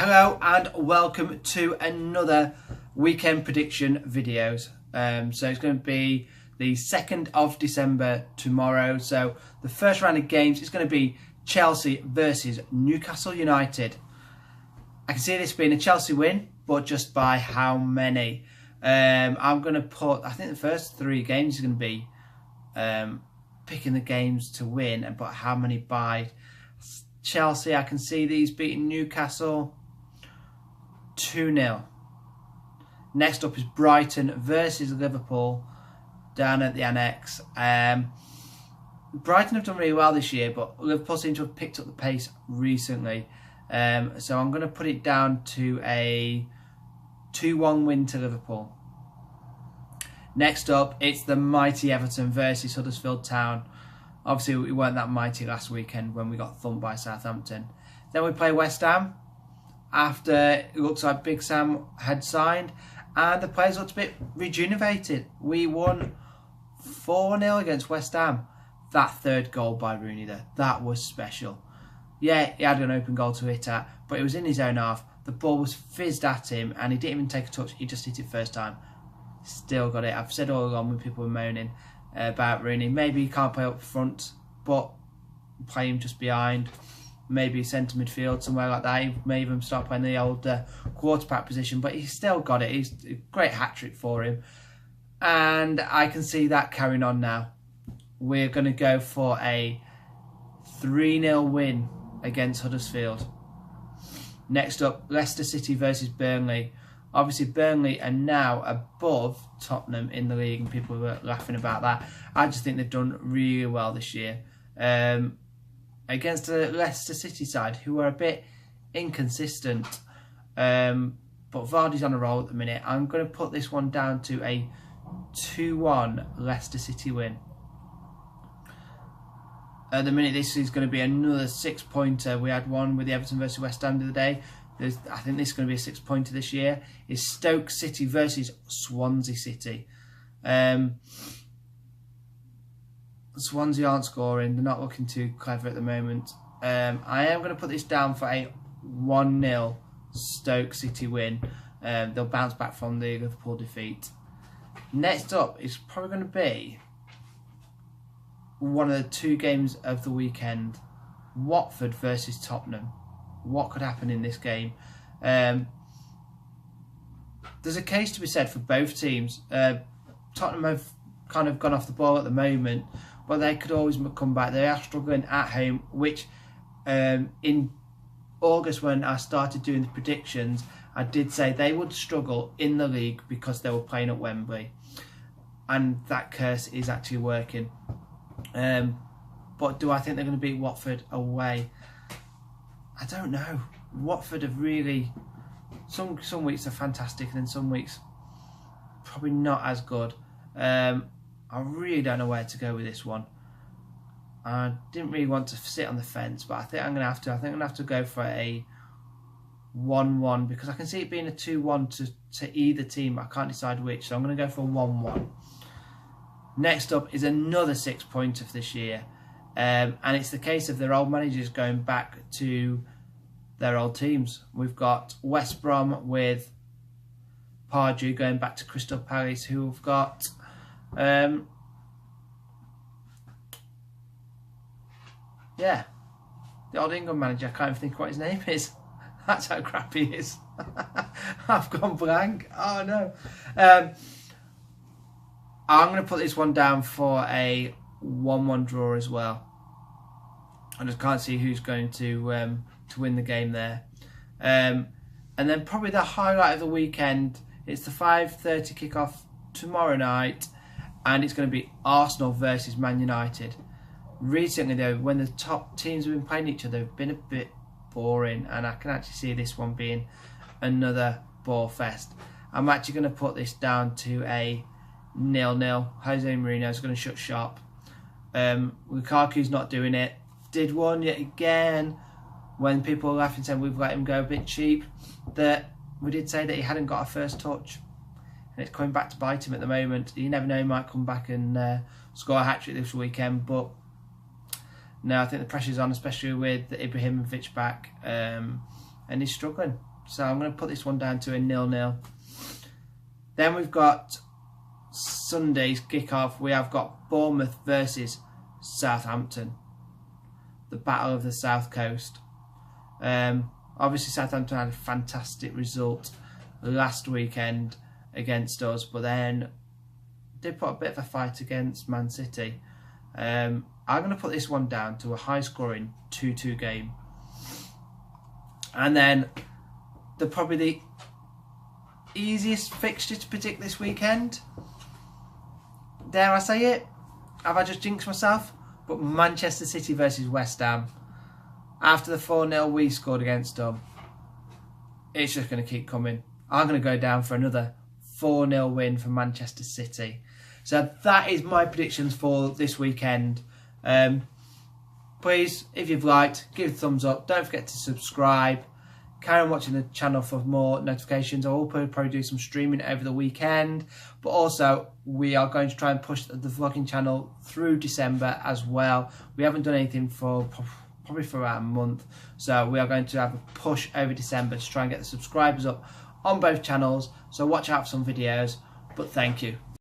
Hello and welcome to another weekend prediction videos. So it's going to be the 2nd of December tomorrow. So the first round of games is going to be Chelsea versus Newcastle United. I can see this being a Chelsea win, but just by how many? I'm going to put, I think the first 3 games is going to be picking the games to win, but how many by. Chelsea, I can see these beating Newcastle 2-0. Next up is Brighton versus Liverpool down at the Annex. Brighton have done really well this year, but Liverpool seem to have picked up the pace recently. So I'm going to put it down to a 2-1 win to Liverpool. Next up, it's the mighty Everton versus Huddersfield Town. Obviously, we weren't that mighty last weekend when we got thumped by Southampton. Then we play West Ham after it looks like Big Sam had signed and the players looked a bit rejuvenated. We won 4-0 against West Ham. That third goal by Rooney there, that was special. Yeah, he had an open goal to hit at, but it was in his own half. The ball was fizzed at him and he didn't even take a touch. He just hit it first time. Still got it. I've said all along when people were moaning about Rooney, maybe he can't play up front, but play him just behind, maybe centre midfield, somewhere like that. He may even start playing the old quarterback position, but he's still got it. He's a great hat-trick for him, and I can see that carrying on now. We're going to go for a 3-0 win against Huddersfield. Next up, Leicester City versus Burnley. Obviously, Burnley are now above Tottenham in the league, and people were laughing about that. I just think they've done really well this year against the Leicester City side, who are a bit inconsistent. But Vardy's on a roll at the minute. I'm going to put this one down to a 2-1 Leicester City win. At the minute, this is going to be another 6-pointer. We had one with the Everton versus West Ham the other day. I think this is going to be a 6-pointer this year. Is Stoke City versus Swansea City. Swansea aren't scoring. They're not looking too clever at the moment. I am going to put this down for a 1-0 Stoke City win. They'll bounce back from the Liverpool defeat. Next up is probably going to be one of the 2 games of the weekend. Watford versus Tottenham. What could happen in this game? There's a case to be said for both teams. Tottenham have kind of gone off the ball at the moment, but they could always come back. They are struggling at home, which in August when I started doing the predictions, I did say they would struggle in the league because they were playing at Wembley. And that curse is actually working. But do I think they're going to beat Watford away? I don't know. Watford have really... Some weeks are fantastic and then some weeks probably not as good. I really don't know where to go with this one. I didn't really want to sit on the fence, but I think I'm going to have to. I think I'm going to have to go for a 1-1 because I can see it being a 2-1 to either team. I can't decide which, so I'm going to go for a 1-1. Next up is another 6-pointer for this year. And it's the case of their old managers going back to their old teams. We've got West Brom with Pardew going back to Crystal Palace, who have got the old England manager. I can't even think what his name is. That's how crap he is. I've gone blank. Oh no. I'm going to put this one down for a 1-1 draw as well. I just can't see who's going to win the game there. And then probably the highlight of the weekend, it's the 5:30 kickoff tomorrow night, and it's going to be Arsenal versus Man United. Recently though, when the top teams have been playing each other, they've been a bit boring, and I can actually see this one being another ball fest. I'm actually going to put this down to a 0-0. Jose Mourinho is going to shut shop. Lukaku's not doing it. Did one yet again when people were laughing saying we've let him go a bit cheap. That we did say that he hadn't got a first touch, and it's coming back to bite him at the moment. You never know, he might come back and score a hat-trick this weekend, but no, I think the pressure's on, especially with Ibrahimovic back, and he's struggling. So I'm going to put this one down to a 0-0. Then we've got Sunday's kickoff. We have got Bournemouth versus Southampton. The battle of the South Coast. Obviously Southampton had a fantastic result last weekend against us, but then did put a bit of a fight against Man City. I'm going to put this one down to a high-scoring 2-2 game. And then probably the easiest fixture to predict this weekend. Dare I say it? Have I just jinxed myself? But Manchester City versus West Ham. After the 4-0 we scored against them, it's just going to keep coming. I'm going to go down for another 4-0 win for Manchester City. So that is my predictions for this weekend. Please, if you've liked, give it a thumbs up. Don't forget to subscribe. Carry on watching the channel for more notifications. I will probably do some streaming over the weekend. But also, we are going to try and push the vlogging channel through December as well. We haven't done anything for probably for about a month. So we are going to have a push over December to try and get the subscribers up on both channels. So watch out for some videos. But thank you.